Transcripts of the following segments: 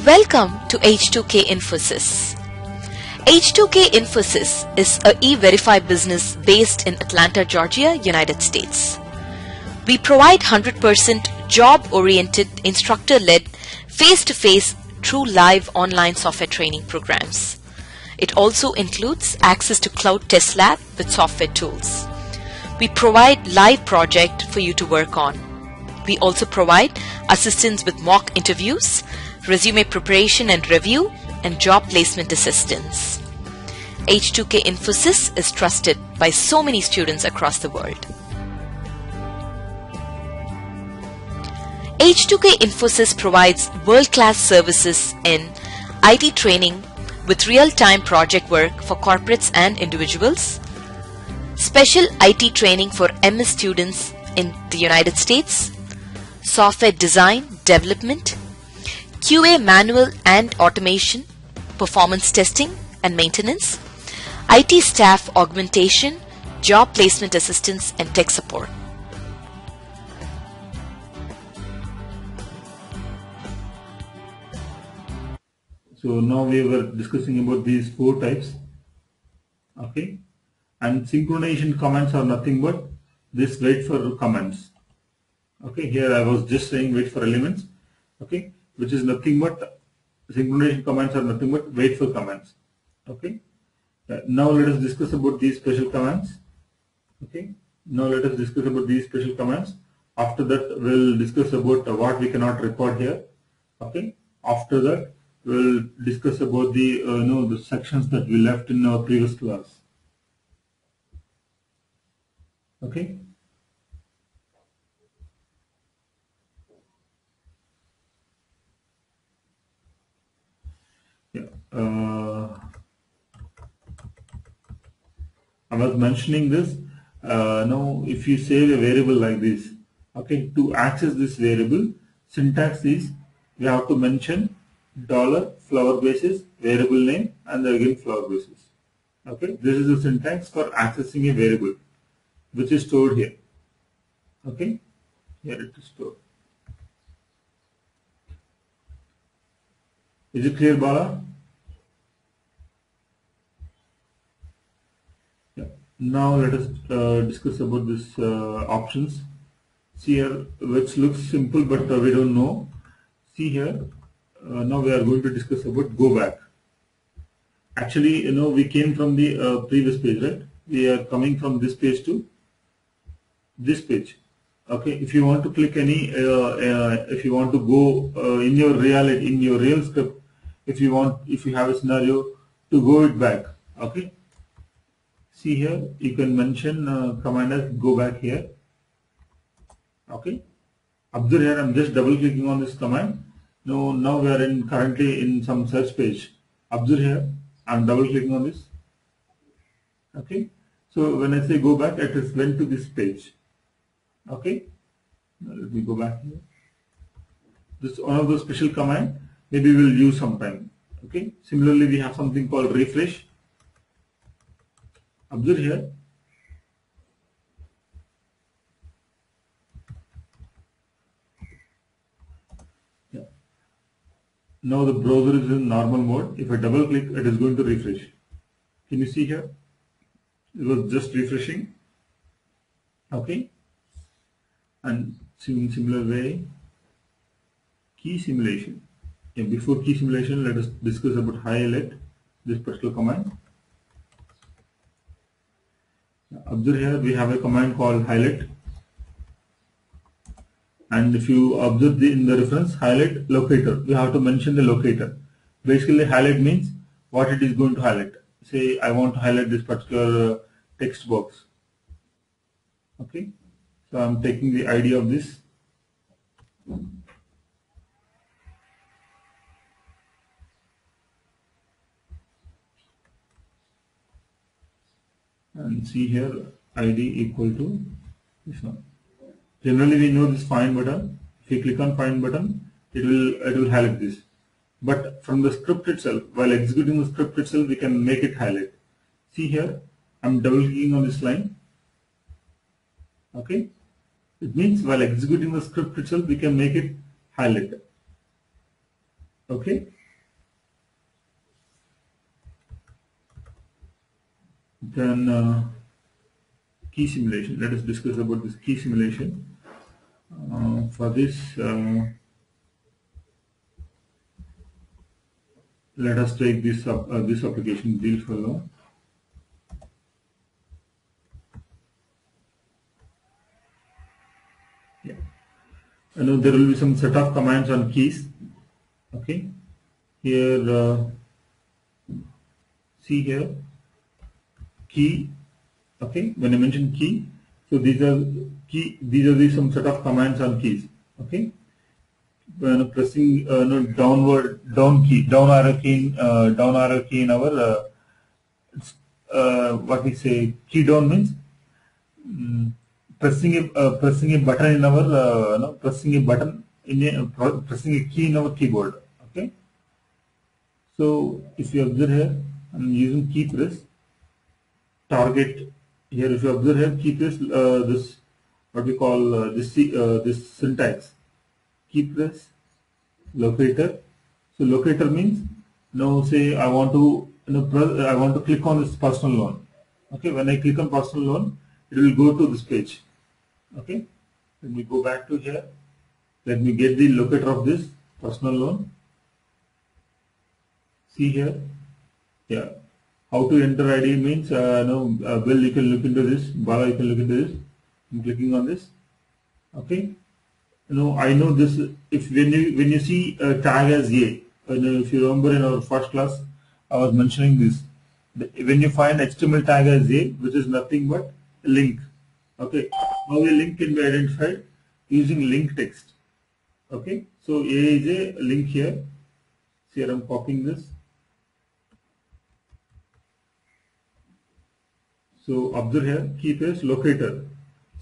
Welcome to H2K Infosys. H2K Infosys is a e-verify business based in Atlanta, Georgia, United States. We provide 100% job-oriented, instructor-led, face-to-face, true live online software training programs. It also includes access to cloud test lab with software tools. We provide live project for you to work on. We also provide assistance with mock interviews, resume preparation and review, and job placement assistance. H2K Infosys is trusted by so many students across the world. H2K Infosys provides world-class services in IT training with real-time project work for corporates and individuals, special IT training for MS students in the United States, software design, development, QA manual and automation, performance testing and maintenance, IT staff augmentation, job placement assistance, and tech support. So now we were discussing about these four types. Okay, and synchronization commands are nothing but this wait for commands. Okay, here I was just saying wait for elements. Okay, which is nothing but synchronization commands are nothing but wait for commands. Okay, now let us discuss about these special commands. Okay, now let us discuss about these special commands. After that, we'll discuss about what we cannot record here. Okay, after that, we'll discuss about the the sections that we left in our previous class. Okay. Yeah. I was mentioning this. Now, if you save a variable like this, okay, to access this variable, syntax is we have to mention $flower basis variable name and again flower basis. Okay, this is the syntax for accessing a variable which is stored here. Okay, here it is stored. Is it clear, Bala? Yeah. Now let us discuss about this options. See here, which looks simple, but we don't know. See here. Now we are going to discuss about go back. Actually, we came from the previous page, right? We are coming from this page to this page. Okay, if you want to click any, if you want to go in your real script, if you have a scenario to go it back. Okay, see here, you can mention command as go back here. Okay, observe here, I'm just double clicking on this command. Now we are currently in some search page. Observe here, I'm double clicking on this. Okay, so when I say go back, it is went to this page. Okay, now let me go back here. This is one of the special command. Maybe we'll use sometime. Okay, similarly we have something called refresh. Observe here. Yeah. Now the browser is in normal mode. If I double click, it is going to refresh. Can you see here? It was just refreshing. Okay. And in similar way, key simulation. Yeah, before key simulation, let us discuss about highlight, this particular command. Observe here, we have a command called highlight. And if you observe in the reference, highlight locator, we have to mention the locator. Basically, highlight means what it is going to highlight. Say, I want to highlight this particular text box. Okay, so I'm taking the ID of this. And see here, ID equal to this one. Generally, we know this find button. If you click on find button, it will highlight this. But from the script itself, while executing the script itself, we can make it highlight. See here, I'm double clicking on this line. Okay, it means while executing the script itself, we can make it highlight. Okay, Then key simulation. Let us discuss about this key simulation. For this, let us take this this application deal follow. Yeah. There will be some set of commands on keys. Okay. Here, see here, key. Okay. When I mention key, so these are key. These are the some set of commands on keys. Okay. When pressing down arrow key in our what we say key down means pressing a button in our pressing a key in our keyboard. Okay. So if you observe here, I'm using key press target here. If you observe here, key press this what we call this syntax. Key press locator. So locator means now say I want to I want to click on this personal loan. Okay, when I click on personal loan, it will go to this page. Okay, let me go back to here. Let me get the locator of this personal loan. See here, yeah. How to enter ID means Bill, you can look into this. Bala, you can look into this. I'm clicking on this. Okay. I know this. If when you see a tag as A, if you remember in our first class, I was mentioning this. When you find HTML tag as A, which is nothing but a link. Okay, how a link can be identified using link text. Okay, so A is a link here. See, I'm copying this. So observe here, key press locator.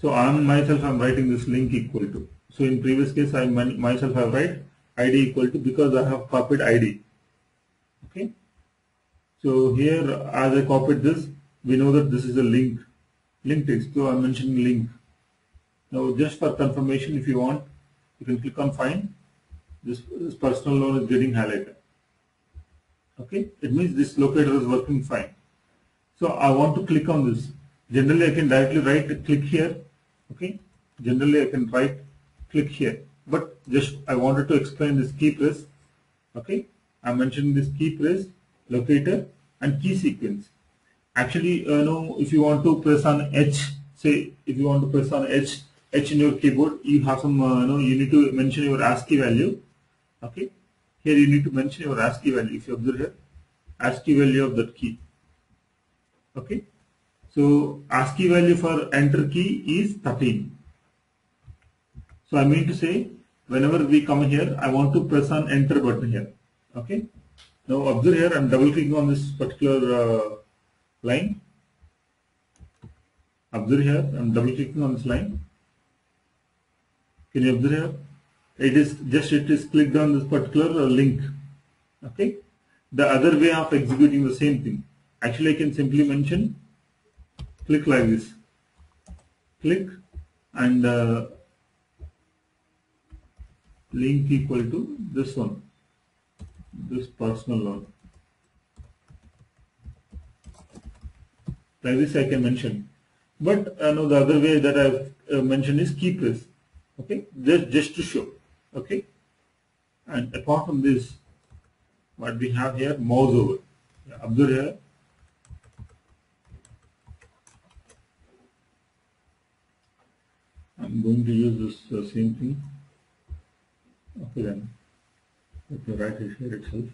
So I'm writing this link equal to. So in previous case, I myself have write ID equal to because I have copied ID. Okay. So here, as I copied this, we know that this is a link text. So I'm mentioning link. Now, just for confirmation, if you want, you can click on find. This personal loan is getting highlighted. Okay. It means this locator is working fine. So I want to click on this. Generally, I can directly click here. Okay. Generally, I can click here. But just I wanted to explain this key press. Okay. I'm mentioning this key press, locator, and key sequence. Actually, if you want to press on H, say if you want to press on H in your keyboard, you have some, you need to mention your ASCII value. Okay. Here you need to mention your ASCII value. If you observe here, ASCII value of that key. Okay. So ASCII value for enter key is 13. So I mean to say, whenever we come here, I want to press on enter button here. Okay. Now observe here, I'm double clicking on this particular line. Observe here, I'm double clicking on this line. Can you observe here? It is clicked on this particular link. Okay. The other way of executing the same thing. Actually, I can simply mention click like this. Click and link equal to this one, this personal loan. Like this I can mention. But the other way that I've mentioned is key press. Okay, just to show. Okay, and apart from this, what we have here, mouse over. Observe here. I'm going to use this same thing. Okay then, let me write it here itself.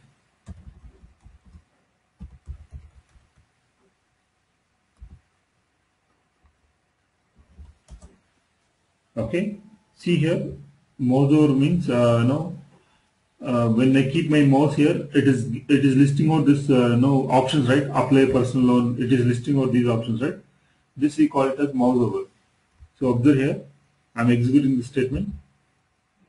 Okay, see here, mouse over means when I keep my mouse here, it is listing out this options, right? Apply personal loan. It is listing out these options, right? This we call it as mouse over. So observe here, I'm executing this statement.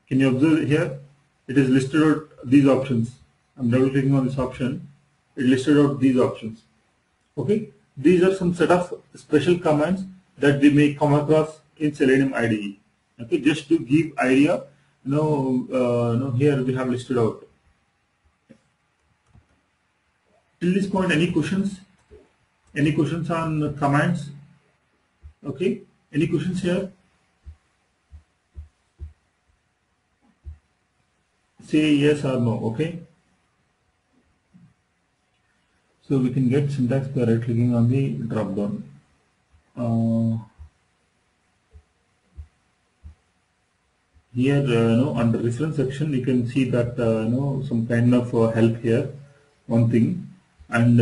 Can you observe here? It is listed out these options. I'm double clicking on this option. It listed out these options. Okay, these are some set of special commands that we may come across in Selenium IDE. Okay, just to give idea, here we have listed out. Till this point, any questions? Any questions on commands? Okay. Any questions here? Say yes or no. Okay. So we can get syntax by right clicking on the drop down. Here, under reference section, you can see that some kind of help here. One thing, and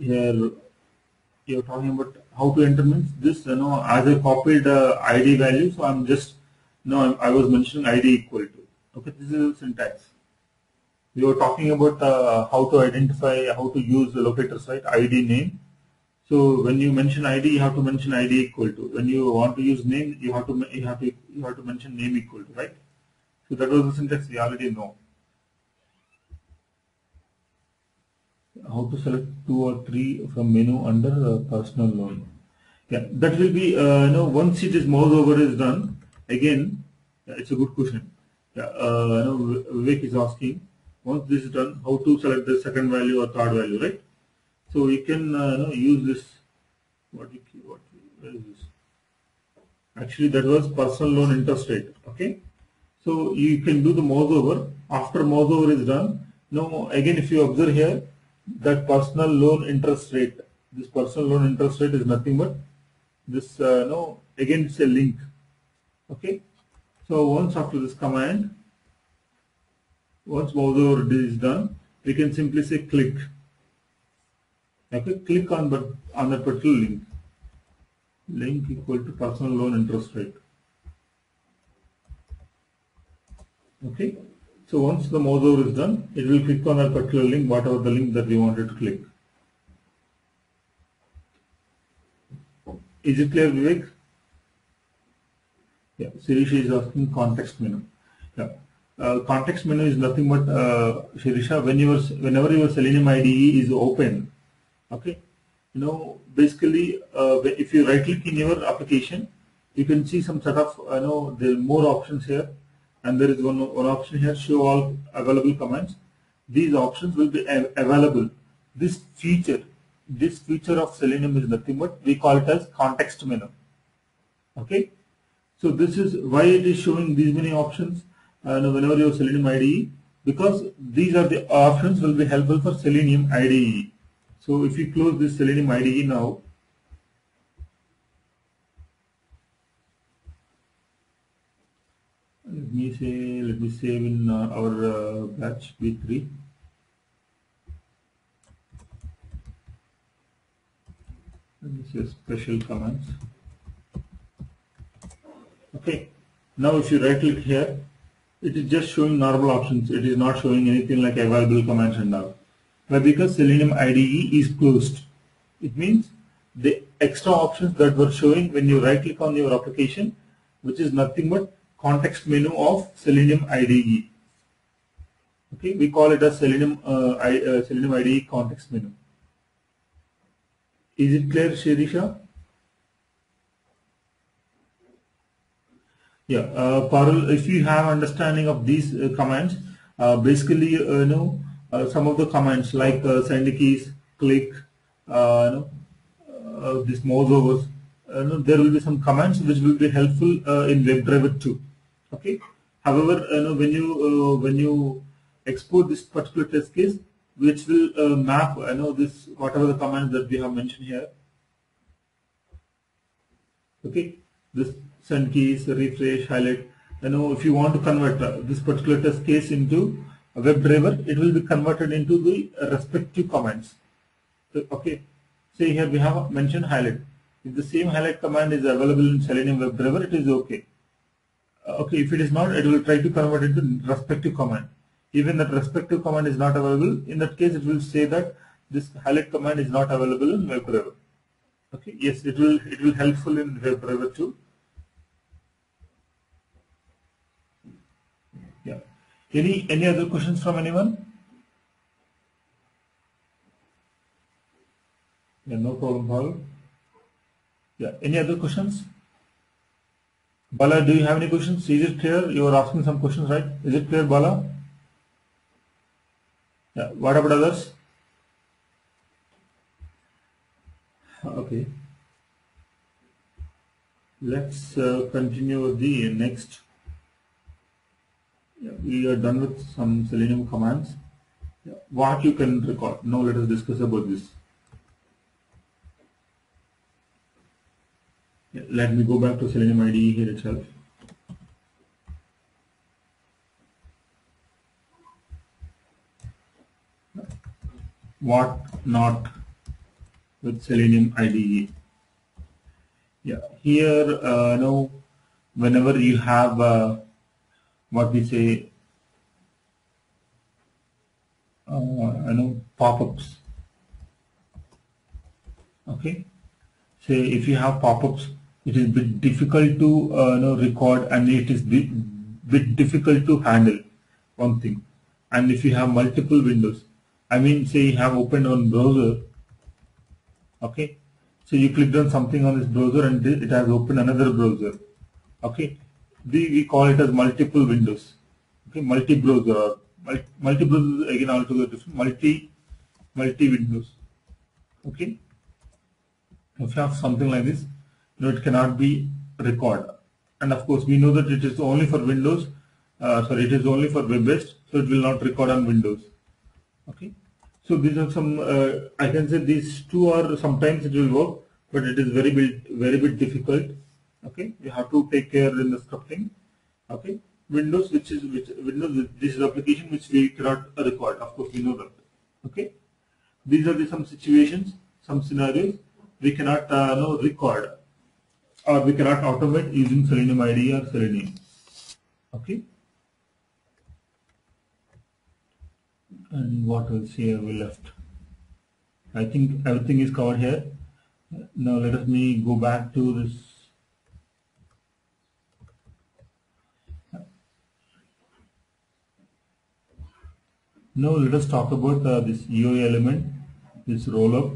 here you're talking about how to enter means this. As I copied ID value, so I'm just I was mentioning ID equal to. Okay, this is the syntax. We were talking about how to identify, how to use the locators, right? ID name. So when you mention ID, you have to mention ID equal to. When you want to use name, you have to mention name equal to, right? So that was the syntax we already know. How to select 2 or 3 from menu under personal loan. Yeah, that will be once it is mouse over is done. Again, it's a good question. Yeah, Vivek is asking. Once this is done, how to select the second value or third value, right? So you can use this. Where is this? Actually, that was personal loan interest rate. Okay, so you can do the mouse over. After mouse over is done, now again, if you observe here, that personal loan interest rate. This personal loan interest rate is nothing but this. Again, it's a link. Okay, so once after this command. Once mouse over is done, we can simply say click. Okay, click on that particular link. Link equal to personal loan interest rate. Okay, so once the mouse over is done, it will click on that particular link, whatever the link that we wanted to click. Is it clear, Vivek? Yeah, Sirisha is asking context menu. Yeah. Context menu is nothing but Shirisha, whenever your Selenium IDE is open, okay, basically if you right click in your application, you can see some set of there are more options here, and there is one option here, show all available commands. These options will be available. This feature of Selenium is nothing but we call it as context menu. Okay, so this is why it is showing these many options. Whenever you have Selenium IDE, because these are the options will be helpful for Selenium IDE. So if you close this Selenium IDE now, let me save in our batch B3. Let me say special commands. Okay, now if you right click here, it is just showing normal options. It is not showing anything like available commands and all. But because Selenium IDE is closed, it means the extra options that were showing when you right click on your application, which is nothing but context menu of Selenium IDE. Okay, we call it as Selenium IDE context menu. Is it clear, Shirisha? Yeah, Parul, if you have understanding of these commands, basically, some of the commands like send keys, click, this mouse overs, there will be some commands which will be helpful in Webdriver too. Okay. However, when you export this particular test case, which will map, this whatever the commands that we have mentioned here. Okay, this send keys, refresh, highlight. If you want to convert this particular test case into a WebDriver, it will be converted into the respective commands. So, okay, say here we have mentioned highlight. If the same highlight command is available in Selenium WebDriver, it is okay. Okay, if it is not, it will try to convert it to respective command. Even that respective command is not available, in that case it will say that this highlight command is not available in WebDriver. Okay, yes, it will helpful in WebDriver too. Yeah. Any other questions from anyone? Yeah, no problem, Paul. Yeah, any other questions? Bala, do you have any questions? Is it clear? You are asking some questions, right? Is it clear, Bala? Yeah. What about others? Okay, let's continue with the next. Yeah, we are done with some Selenium commands. Yeah, what you can record. Now let us discuss about this. Yeah, let me go back to Selenium IDE here itself. What not with Selenium IDE? Yeah, here now whenever you have what we say pop-ups. Okay, say if you have pop-ups, it is bit difficult to record, and it is bit difficult to handle one thing. And if you have multiple windows, I mean, say you have opened on browser. Okay, so you clicked on something on this browser and it has opened another browser. Okay, we call it as multiple windows. Okay, multi-browser or multi-browser, again altogether different, multi windows. Okay, if you have something like this, it cannot be recorded. And of course, we know that it is only for Windows. Sorry, it is only for web-based, so it will not record on Windows. Okay, so these are some. I can say these two are sometimes it will work, but it is very bit difficult. Okay, you have to take care in the scripting. Okay, Windows, Windows, this is application which we cannot record. Of course, we know that. Okay, these are some situations, some scenarios we cannot record, or we cannot automate using Selenium IDE or Selenium. Okay. And what else here we left? I think everything is covered here. Now let me go back to this. Now let us talk about this UI element, this roll-up,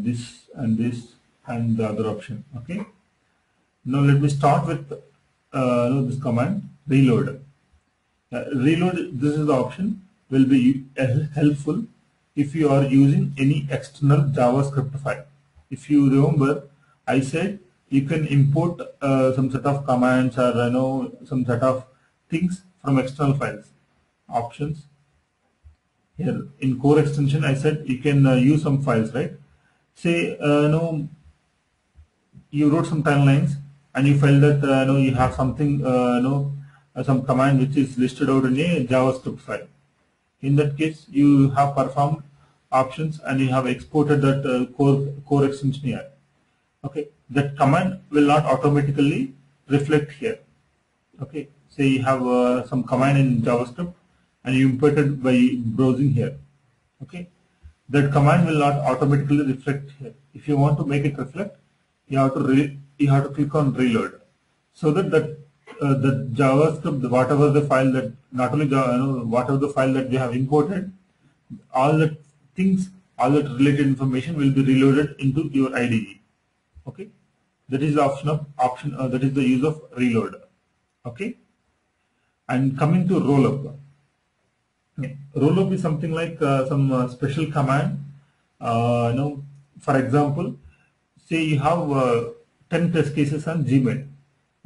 this and the other option. Okay. Now let me start with this command, reload. Reload, this is the option, will be helpful if you are using any external JavaScript file. If you remember, I said you can import some set of commands or some set of things from external files. Options. Here in core extension, I said you can use some files, right? Say you wrote some 10 lines and you felt that you have something some command which is listed out in a JavaScript file. In that case, you have performed options and you have exported that core extension here. Okay, that command will not automatically reflect here. Okay, say you have some command in JavaScript and you imported by browsing here. Okay, that command will not automatically reflect here. If you want to make it reflect, you have to click on reload, so that the JavaScript, whatever the file that not only whatever the file that we have imported, all the things, all that related information will be reloaded into your IDE. Okay, that is the option. That is the use of reload. Okay, and coming to rollup. Rollup is something like some special command. For example, say you have 10 test cases on Gmail.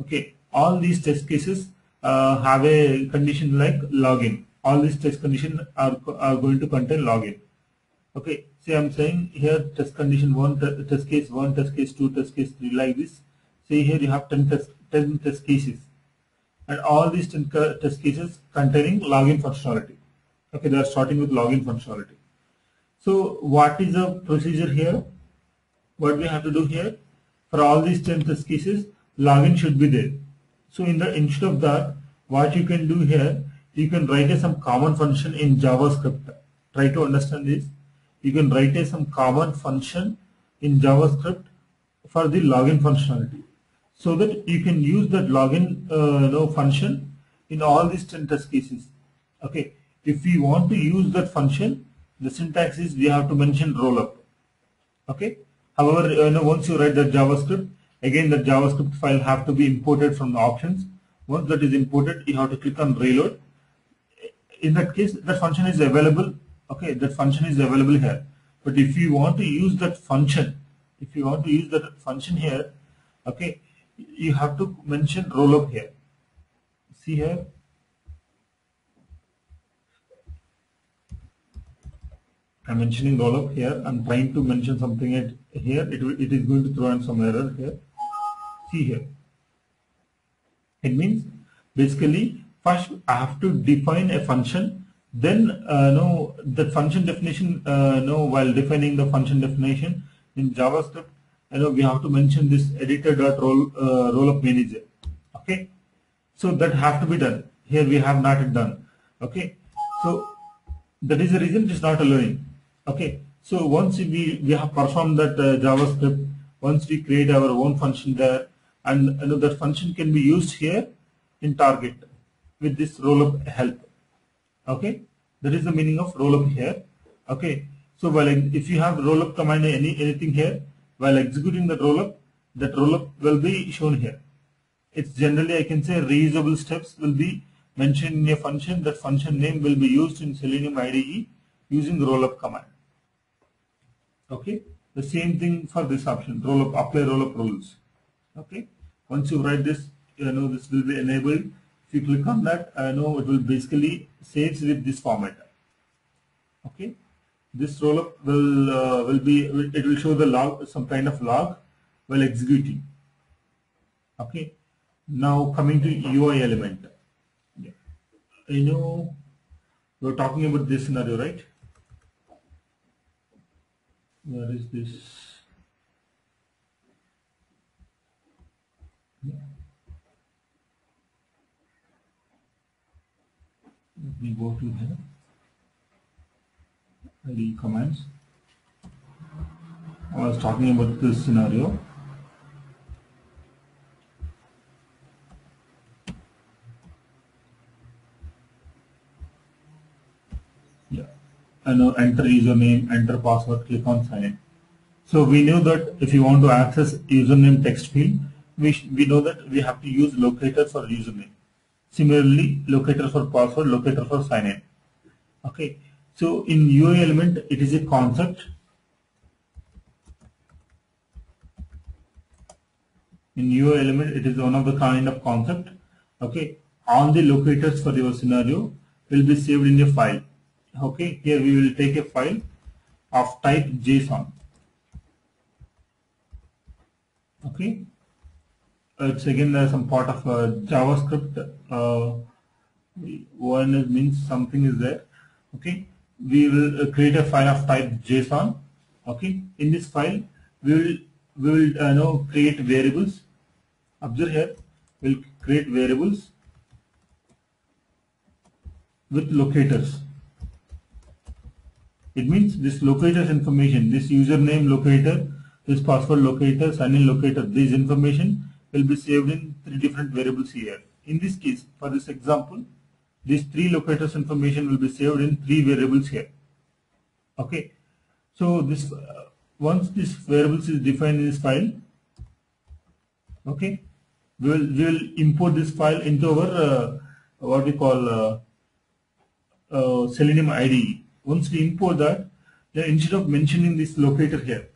Okay, all these test cases have a condition like login. All these test conditions are going to contain login. Okay, say I'm saying here test condition 1, test case 1, test case 2, test case 3, like this. Say here you have 10 test cases, and all these 10 test cases containing login functionality. Okay, they are starting with login functionality. So what is the procedure here? What we have to do here, for all these 10 test cases, login should be there. So instead of that, what you can do here, you can write some common function in JavaScript. Try to understand this. You can write some common function in JavaScript for the login functionality, so that you can use that login function in all these 10 test cases. Okay, if we want to use that function, the syntax is we have to mention rollup. Okay. However, once you write that JavaScript, again the JavaScript file have to be imported from the options. Once that is imported, you have to click on reload. In that case, that function is available. Okay, that function is available here. But if you want to use that function, here, okay, you have to mention rollup here. See here, I'm mentioning rollup here. I'm trying to mention something here. It is going to throw in some error here. See here. It means basically first I have to define a function. Then the function definition. While defining the function definition in JavaScript, we have to mention this editor.rollup manager. Okay, so that has to be done. Here we have not done. Okay, so that is the reason it is not allowing. Okay, so once we have performed that JavaScript, once we create our own function there, and that function can be used here in target with this rollup help. Okay, that is the meaning of rollup here. Okay, so while if you have rollup command anything here, while executing that rollup will be shown here. It's generally, I can say, reusable steps will be mentioned in a function. That function name will be used in Selenium IDE using the rollup command. Okay, the same thing for this option, rollup, apply rollup rules. Okay, once you write this, this will be enabled. If you click on that, it will basically saves with this format. Okay, this rollup it will show the log, some kind of log while executing. Okay, now coming to UI element. Yeah. We're talking about this scenario, right? Where is this? Yeah. Let me go to here. IDE commands. I was talking about this scenario. Yeah. Enter username, enter password, click on sign in. So we know that if you want to access username text field, we know that we have to use locator for username. Similarly, locator for password, locator for sign in. Okay. So in UI element, it is a concept. In UI element, it is one of the kind of concept. Okay. All the locators for your scenario will be saved in a file. Okay. Here we will take a file of type JSON. Okay. It's again some part of JavaScript. One means something is there. Okay. We will create a file of type JSON. Okay. In this file, we will create variables. Observe here, we'll create variables with locators. It means this locators information, this username locator, this password locator, sign in locator, this information will be saved in 3 different variables here. In this case, for this example, these 3 locators information will be saved in 3 variables here. Okay. So this once this variables is defined in this file, okay, we will import this file into our what we call Selenium IDE. Once we import that, then instead of mentioning this locator here,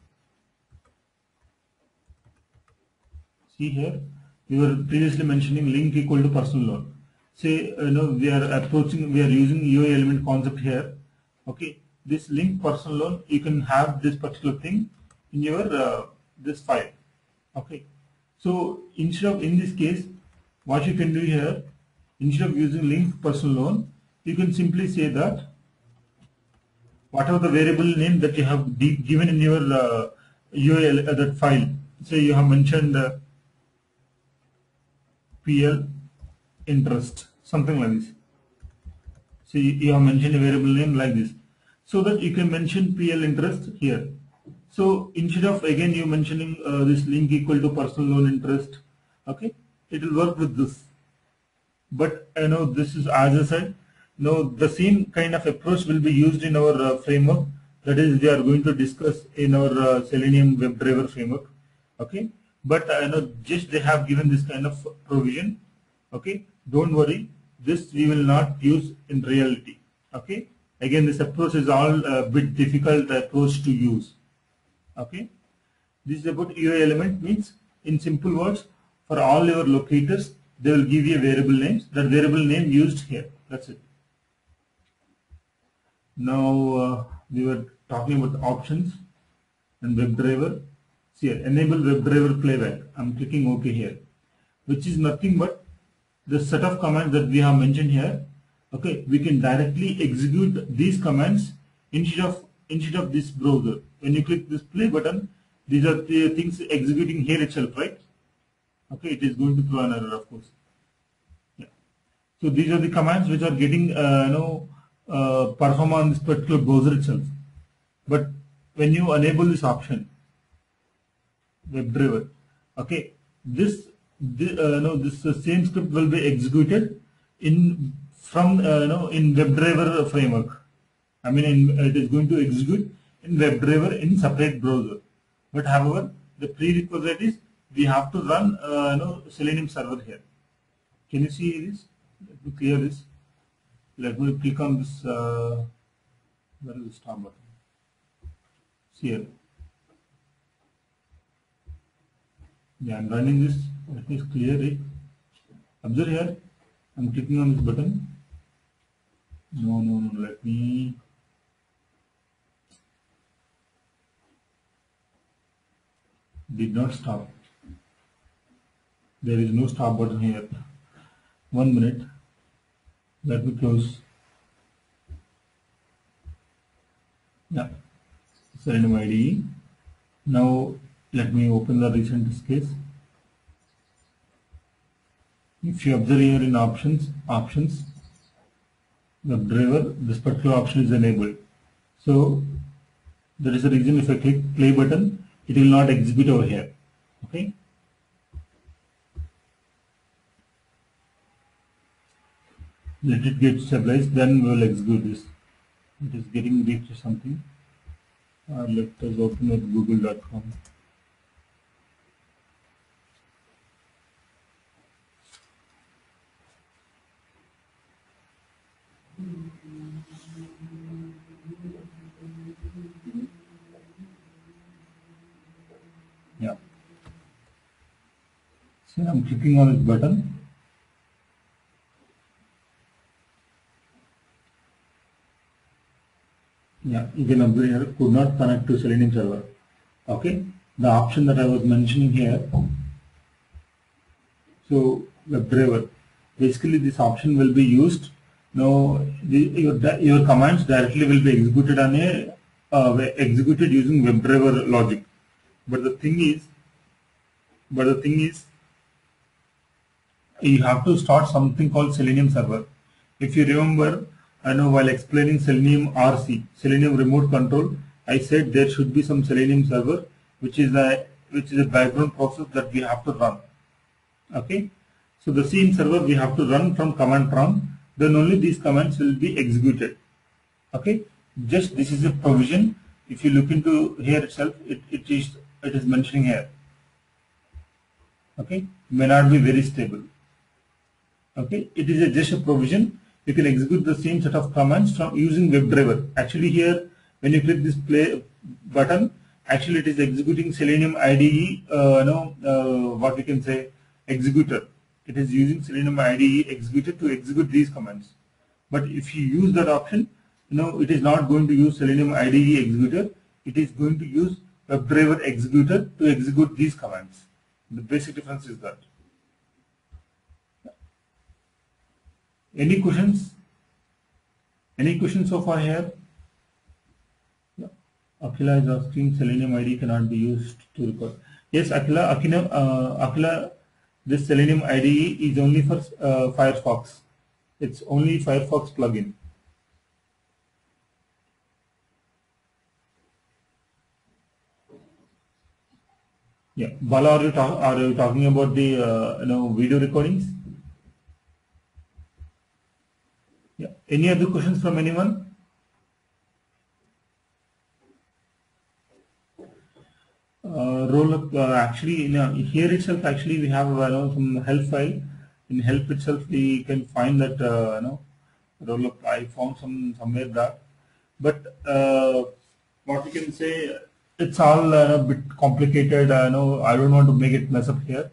see here, we were previously mentioning link equal to personal loan. Say we are using UI element concept here. Okay, this link personal loan, you can have this particular thing in your this file. Okay, so instead of, in this case, what you can do here, instead of using link personal loan, you can simply say that whatever the variable name that you have given in your UI that file, say you have mentioned PL interest, something like this. So you have mentioned a variable name like this, so that you can mention PL interest here. So instead of again you mentioning this link equal to personal loan interest, okay, it will work with this. But this is, as I said, the same kind of approach will be used in our framework. That is, we are going to discuss in our Selenium Webdriver framework. Okay, but just they have given this kind of provision. Okay, don't worry, this we will not use in reality. Okay, Again, this approach is all a bit difficult approach to use. Okay, this is about UI element, means in simple words, for all your locators, they will give you a variable names. That variable name used here. That's it. Now we were talking about options and WebDriver. See here, enable WebDriver playback. I'm clicking OK here, which is nothing but the set of commands that we have mentioned here. Okay, we can directly execute these commands instead of this browser. When you click this play button, these are the things executing here itself, right? Okay, it is going to throw an error, of course. Yeah. So these are the commands which are getting perform on this particular browser itself. But when you enable this option, WebDriver, okay, this same script will be executed in WebDriver framework. I mean, it is going to execute in WebDriver in separate browser. But however, the prerequisite is we have to run Selenium server here. Can you see this? Let me clear this. Let me click on this. Where is the start button? See here. Yeah, I'm running this. Let me clear it. Observe here. I'm clicking on this button. No. Let me. Did not stop. There is no stop button here. 1 minute. Let me close. Yeah. Selenium IDE. Now let me open the recent test case. If you observe here in options, WebDriver, this particular option is enabled. So that is the reason if I click play button, it will not execute over here. Okay. Let it get stabilized, then we will execute this. It is getting reached or something. Let us open at google.com. Yeah. So I'm clicking on this button. Yeah, you can observe here, could not connect to Selenium server. Okay, the option that I was mentioning here. So WebDriver, basically this option will be used. Now your commands directly will be executed on executed using WebDriver logic. But the thing is, you have to start something called Selenium server. If you remember, I know while explaining Selenium RC, Selenium remote control, I said there should be some Selenium server, which is a background process that we have to run. Okay, so the same server we have to run from command prompt. Then only these commands will be executed. Okay, just this is a provision. If you look into here itself, it is mentioning here. Okay, may not be very stable. Okay, it is just a provision. You can execute the same set of commands from using WebDriver. Actually here, when you click this play button, actually it is executing Selenium IDE, what we can say, executor. It is using Selenium IDE executor to execute these commands. But if you use that option, it is not going to use Selenium IDE executor. It is going to use WebDriver executor to execute these commands. The basic difference is that. Any questions? Any questions so far here? Yeah. Akila is asking Selenium IDE cannot be used to record. Yes, Akila, this Selenium IDE is only for Firefox. It's only Firefox plugin. Yeah, Bala, are you talking about the video recordings? Yeah. Any other questions from anyone? Roll-up. Actually, here itself, actually we have some help file. In help itself, we can find that roll-up. I found somewhere that but what we can say, it's all a bit complicated. I know I don't want to make it mess up here,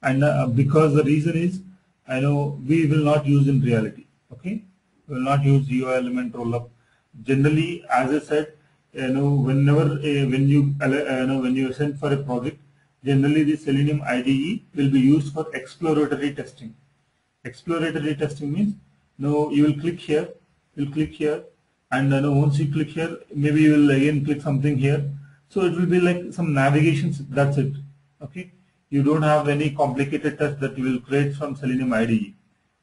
and because the reason is, I know we will not use in reality. Okay, we will not use UI element rollup. Generally, as I said, whenever when you send for a project, generally the Selenium IDE will be used for exploratory testing. Exploratory testing means you will click here, and once you click here, maybe you will again click something here. So it will be like some navigations. That's it. Okay, you don't have any complicated test that you will create from Selenium IDE.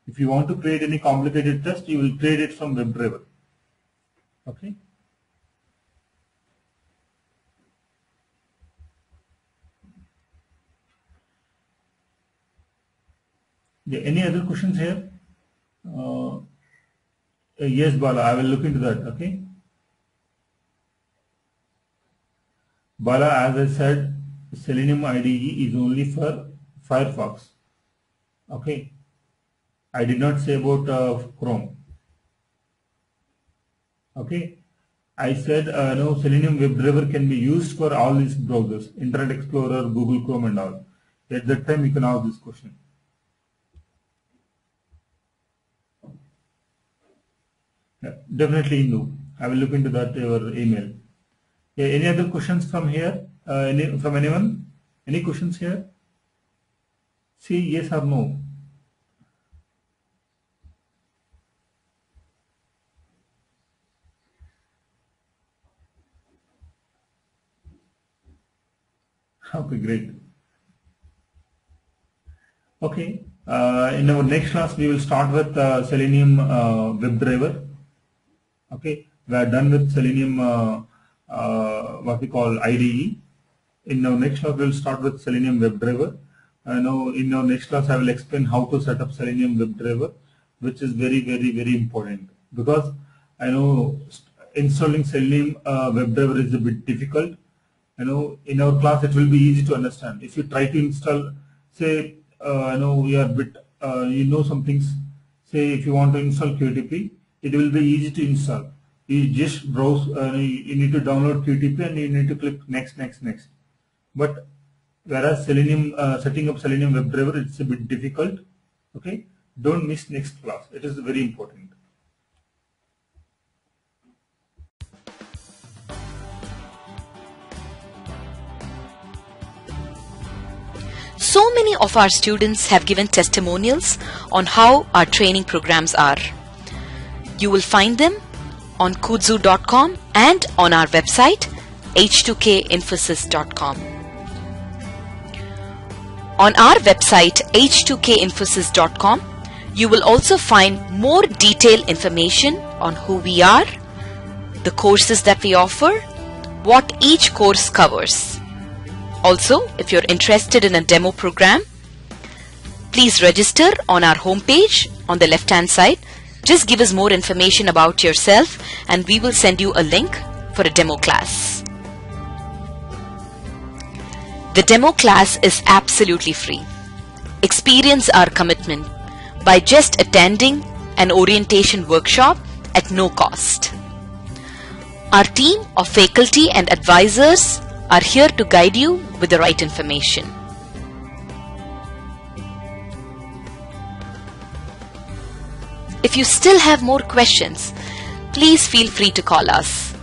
If you want to create any complicated test, you will create it from Webdriver. Okay. Yeah, any other questions here? Yes, Bala, I will look into that. Okay. Bala, as I said, Selenium IDE is only for Firefox. Okay. I did not say about Chrome. Okay. I said no, Selenium Webdriver can be used for all these browsers, Internet Explorer, Google Chrome and all. At that time you can ask this question. Yeah, definitely no. I will look into that your email. Yeah, any other questions from here? From anyone? Any questions here? See yes or no. Okay, great. Okay, in our next class we will start with Selenium Webdriver. Okay, we are done with Selenium what we call IDE. In our next class we will start with Selenium Webdriver. Now in our next class I will explain how to set up Selenium Webdriver, which is very important, because I know installing Selenium Webdriver is a bit difficult. In our class it will be easy to understand. If you try to install, say, we are a bit, some things. Say if you want to install QTP, it will be easy to install. You just browse. You need to download QTP and you need to click next. But whereas Selenium, setting up Selenium Webdriver, it's a bit difficult. Okay, don't miss next class. It is very important. So many of our students have given testimonials on how our training programs are. You will find them on kudzu.com and on our website H2KInfosys.com. On our website H2KInfosys.com, you will also find more detailed information on who we are, the courses that we offer, what each course covers. Also, if you're interested in a demo program, please register on our homepage on the left-hand side. Just give us more information about yourself and we will send you a link for a demo class. The demo class is absolutely free. Experience our commitment by just attending an orientation workshop at no cost. Our team of faculty and advisors are here to guide you with the right information. If you still have more questions, please feel free to call us.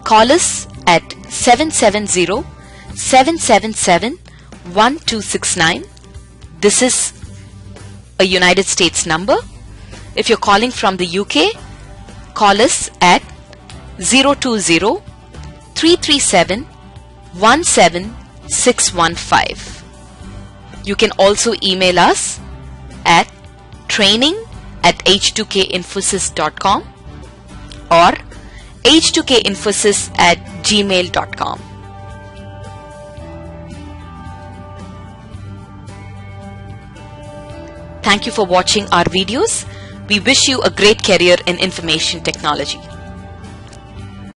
Call us at 770-777-1269. This is a United States number. If you're calling from the UK, call us at 020-337-17615. You can also email us at training@h2kinfosys.com or h2kinfosys@gmail.com. Thank you for watching our videos. We wish you a great career in information technology.